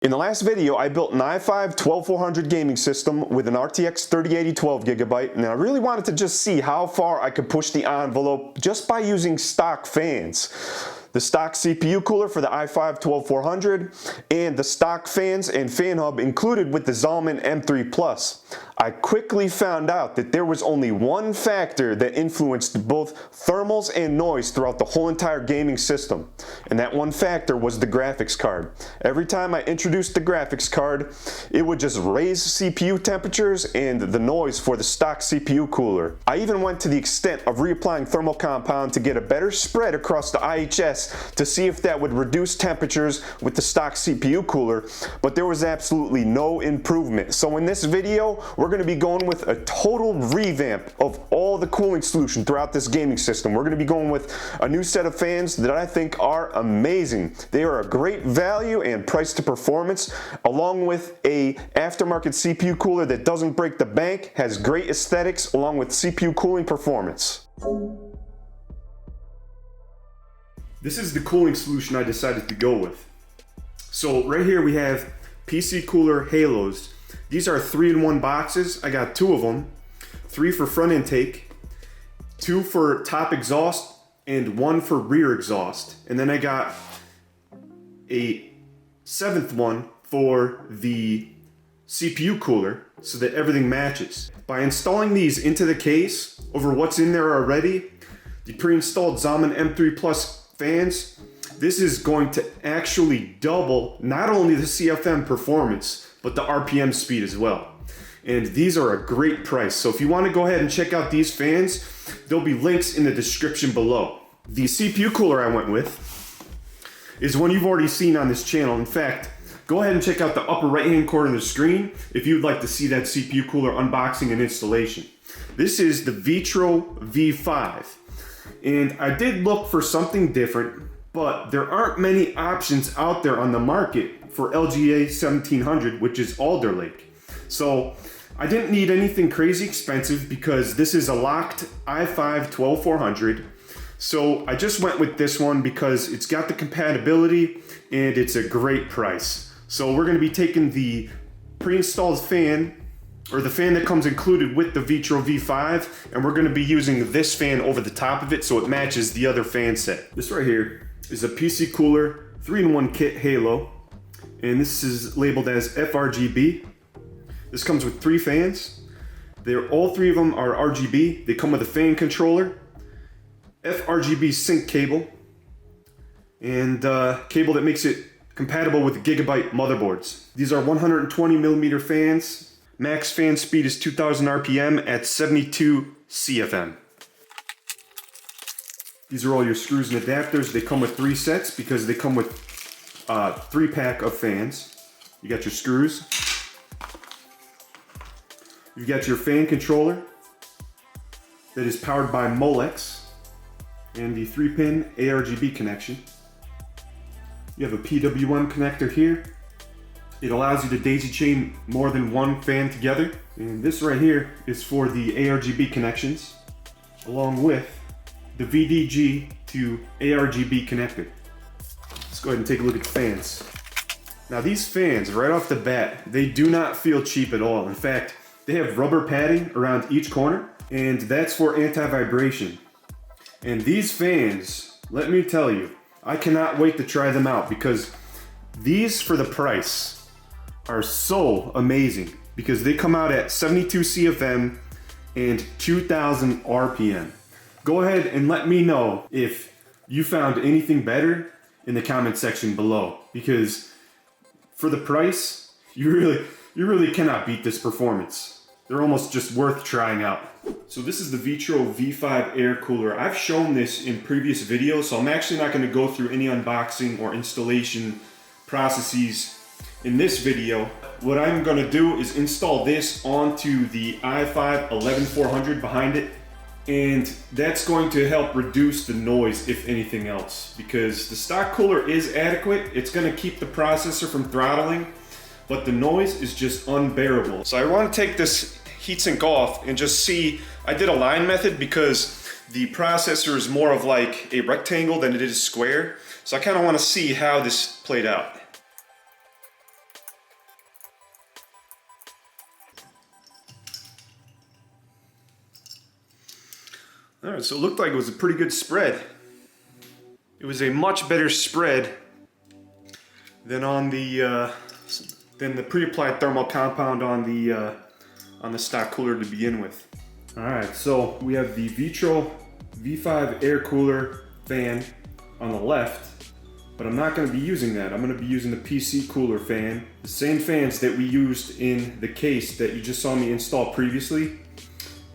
In the last video, I built an i5-12400 gaming system with an RTX 3080 12GB, and I really wanted to just see how far I could push the envelope just by using stock fans. The stock CPU cooler for the i5-12400 and the stock fans and fan hub included with the Zalman M3 Plus. I quickly found out that there was only one factor that influenced both thermals and noise throughout the whole entire gaming system, and that one factor was the graphics card. Every time I introduced the graphics card, it would just raise CPU temperatures and the noise for the stock CPU cooler. I even went to the extent of reapplying thermal compound to get a better spread across the IHS to see if that would reduce temperatures with the stock CPU cooler, but there was absolutely no improvement. So in this video, we're going to be going with a total revamp of all the cooling solution throughout this gaming system. We're going to be going with a new set of fans that I think are amazing. They are a great value and price to performance, along with a aftermarket CPU cooler that doesn't break the bank, has great aesthetics, along with CPU cooling performance. This is the cooling solution I decided to go with. So right here we have PC Cooler Halos. These are 3-in-1 boxes. I got 2 of them, 3 for front intake, 2 for top exhaust, and 1 for rear exhaust. And then I got a 7th one for the CPU cooler so that everything matches. By installing these into the case over what's in there already, the pre-installed Zalman M3 Plus fans, this is going to actually double not only the CFM performance, but the RPM speed as well. And these are a great price. So if you want to go ahead and check out these fans, there'll be links in the description below. The CPU cooler I went with is one you've already seen on this channel. In fact, go ahead and check out the upper right-hand corner of the screen if you'd like to see that CPU cooler unboxing and installation. This is the Vitro V5. And I did look for something different, but there aren't many options out there on the market for LGA 1700, which is Alder Lake. So I didn't need anything crazy expensive because this is a locked i5-12400. So I just went with this one because it's got the compatibility and it's a great price. So we're going to be taking the pre-installed fan, or the fan that comes included with the Vitro V5, and we're going to be using this fan over the top of it so it matches the other fan set. This right here is a PC Cooler 3-in-1 kit Halo, and this is labeled as FRGB. This comes with 3 fans. All 3 of them are RGB. They come with a fan controller, FRGB sync cable, and cable that makes it compatible with Gigabyte motherboards. These are 120mm fans. Max fan speed is 2000 RPM at 72 CFM. These are all your screws and adapters. They come with 3 sets because they come with 3-pack of fans. You got your screws. You've got your fan controller that is powered by Molex and the 3-pin ARGB connection. You have a PWM connector here. It allows you to daisy chain more than one fan together. And this right here is for the ARGB connections, along with the VDG to ARGB connector. Let's go ahead and take a look at the fans. Now these fans, right off the bat, they do not feel cheap at all. In fact, they have rubber padding around each corner, and that's for anti-vibration. And these fans, let me tell you, I cannot wait to try them out because these, for the price, are so amazing because they come out at 72 CFM and 2000 RPM. Go ahead and let me know if you found anything better in the comment section below, because for the price, you really cannot beat this performance. They're almost just worth trying out. So this is the Vitro V5 air cooler. I've shown this in previous videos, so I'm actually not going to go through any unboxing or installation processes in this video. What I'm going to do is install this onto the i5-11400 behind it, and that's going to help reduce the noise, if anything else, because the stock cooler is adequate. It's going to keep the processor from throttling, but the noise is just unbearable. So I want to take this heatsink off and just see. I did a line method because the processor is more of like a rectangle than it is square, so I kind of want to see how this played out. All right, so it looked like it was a pretty good spread. It was a much better spread than on the pre-applied thermal compound on the stock cooler to begin with. All right, so we have the Vitro V5 air cooler fan on the left, but I'm not going to be using that. I'm going to be using the PC cooler fan, the same fans that we used in the case that you just saw me install previously,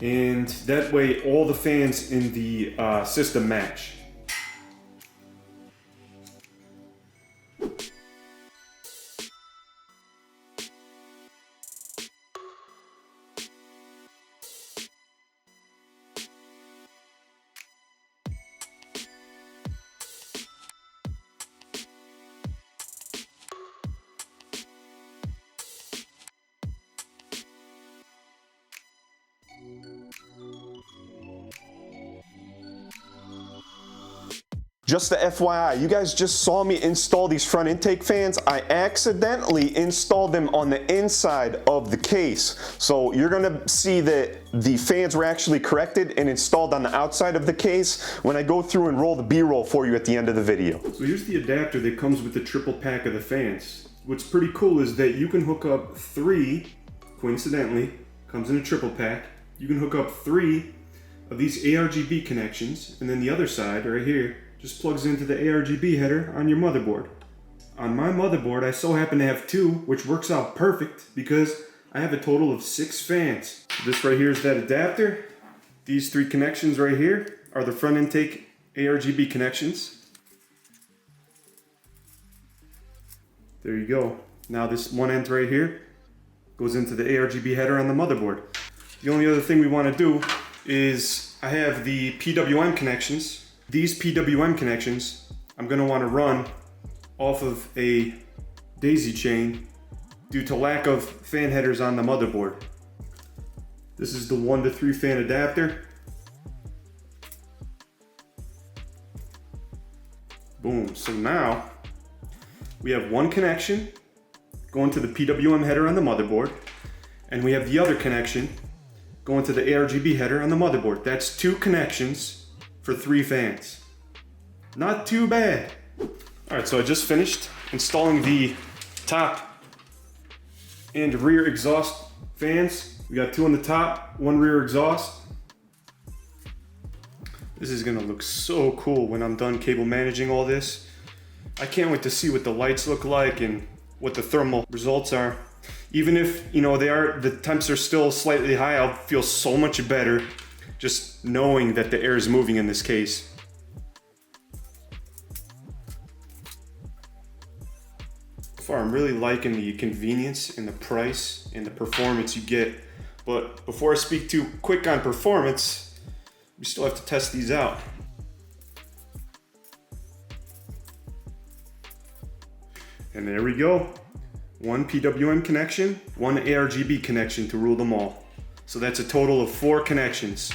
and that way all the fans in the system match. Just the FYI, you guys just saw me install these front intake fans. I accidentally installed them on the inside of the case. So you're gonna see that the fans were actually corrected and installed on the outside of the case when I go through and roll the B-roll for you at the end of the video. So here's the adapter that comes with the triple pack of the fans. What's pretty cool is that you can hook up 3, coincidentally, comes in a triple pack. You can hook up 3 of these ARGB connections, and then the other side right here just plugs into the ARGB header on your motherboard. On my motherboard, I so happen to have 2, which works out perfect because I have a total of 6 fans. This right here is that adapter. These 3 connections right here are the front intake ARGB connections. There you go. Now this one end right here goes into the ARGB header on the motherboard. The only other thing we want to do is I have the PWM connections. These PWM connections I'm going to want to run off of a daisy chain due to lack of fan headers on the motherboard. This is the 1 to 3 fan adapter. Boom. So now we have one connection going to the PWM header on the motherboard, and we have the other connection going to the ARGB header on the motherboard. That's 2 connections for 3 fans. Not too bad. All right, so I just finished installing the top and rear exhaust fans. We got 2 on the top, 1 rear exhaust. This is gonna look so cool when I'm done cable managing all this. I can't wait to see what the lights look like and what the thermal results are. Even if, you know, the temps are still slightly high, I'll feel so much better just knowing that the air is moving in this case. So far, I'm really liking the convenience and the price and the performance you get. But before I speak too quick on performance, we still have to test these out. And there we go. 1 PWM connection, 1 ARGB connection to rule them all. So that's a total of 4 connections.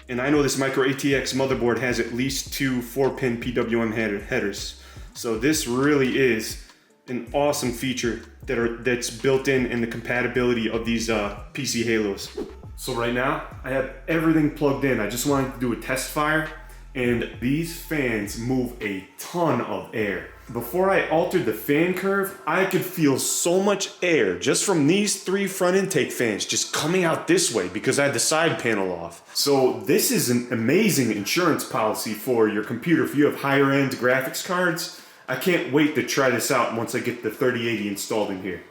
And I know this micro RTX motherboard has at least 2 4-pin PWM headers. So this really is an awesome feature that's built in the compatibility of these PC Halos. So right now, I have everything plugged in. I just wanted to do a test fire, and these fans move a ton of air. Before I altered the fan curve, I could feel so much air just from these 3 front intake fans just coming out this way because I had the side panel off. So this is an amazing insurance policy for your computer. If you have higher end graphics cards, I can't wait to try this out once I get the 3080 installed in here.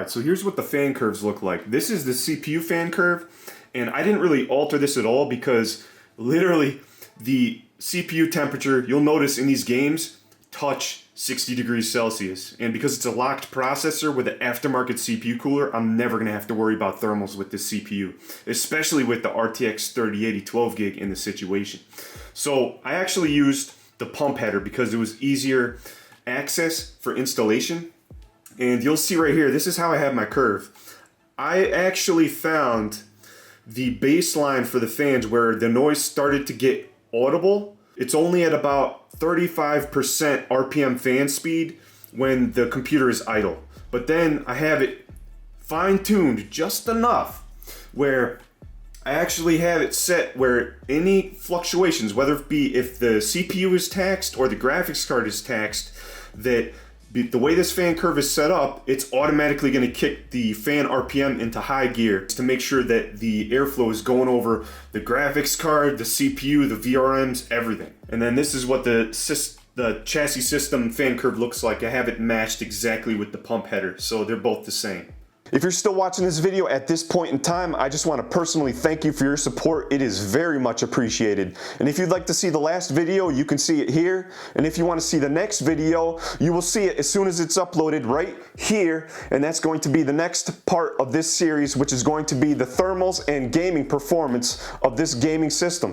So here's what the fan curves look like. This is the CPU fan curve, and I didn't really alter this at all because literally the CPU temperature, you'll notice in these games, touch 60 degrees Celsius. And because it's a locked processor with an aftermarket CPU cooler, I'm never gonna have to worry about thermals with this CPU, especially with the RTX 3080 12 gig in the situation. So I actually used the pump header because it was easier access for installation. And you'll see right here, this is how I have my curve. I actually found the baseline for the fans where the noise started to get audible. It's only at about 35% RPM fan speed when the computer is idle. But then I have it fine-tuned just enough where I actually have it set where any fluctuations, whether it be if the CPU is taxed or the graphics card is taxed, that the way this fan curve is set up, it's automatically going to kick the fan RPM into high gear to make sure that the airflow is going over the graphics card, the CPU, the VRMs, everything. And then this is what the chassis system fan curve looks like. I have it matched exactly with the pump header, so they're both the same. If you're still watching this video at this point in time, I just want to personally thank you for your support. It is very much appreciated. And if you'd like to see the last video, you can see it here. And if you want to see the next video, you will see it as soon as it's uploaded right here. And that's going to be the next part of this series, which is going to be the thermals and gaming performance of this gaming system.